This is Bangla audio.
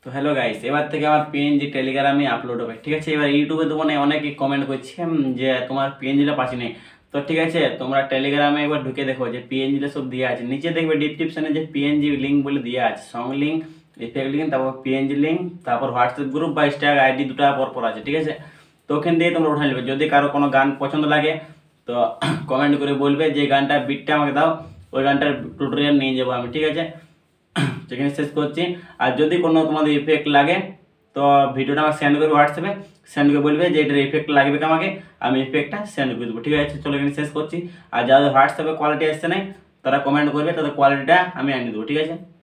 তো হ্যালো গাইস, এবার থেকে আমার পিএনজি টেলিগ্রামে আপলোড হবে। ঠিক আছে, এবার ইউটিউবে তো মানে অনেকেই কমেন্ট করছে যে তোমার পিএনজিটা পাচ্ছি নেই। তো ঠিক আছে, তোমরা টেলিগ্রামে একবার ঢুকে দেখো যে পিএনজিটা সব দেওয়া আছে। নিচে দেখবে ডিসক্রিপশনে যে পিএনজি লিঙ্ক বলে দেওয়া আছে, সং লিঙ্ক, ইফেক্ট লিঙ্ক, তারপর পিএনজি লিঙ্ক, তারপর হোয়াটসঅ্যাপ গ্রুপ বা স্ট্যাগ আইডি দুটো পর আছে। ঠিক আছে, তো ওখান দিয়ে তোমরা উঠে নেবে। যদি কারো কোনো গান পছন্দ লাগে তো কমেন্ট করে বলবে যে গানটা বিটটা আমাকে দাও, ওই গানটার টিউটোরিয়াল নিয়ে যাবো আমি। ঠিক আছে, সেখানে শেষ করছি। আর যদি কোনো তোমাদের ইফেক্ট লাগে তো ভিডিওটা আমাকে সেন্ড করবে, হোয়াটসঅ্যাপে সেন্ড করে বলবে যে এটার ইফেক্ট লাগবে কি আমাকে, আমি ইফেক্টটা সেন্ড করে দেবো। ঠিক আছে, চলো এখানে শেষ করছি। আর যাদের হোয়াটসঅ্যাপে কোয়ালিটি আসছে নাই তারা কমেন্ট করবে, তাদের কোয়ালিটিটা আমি আনিয়ে দেবো। ঠিক আছে।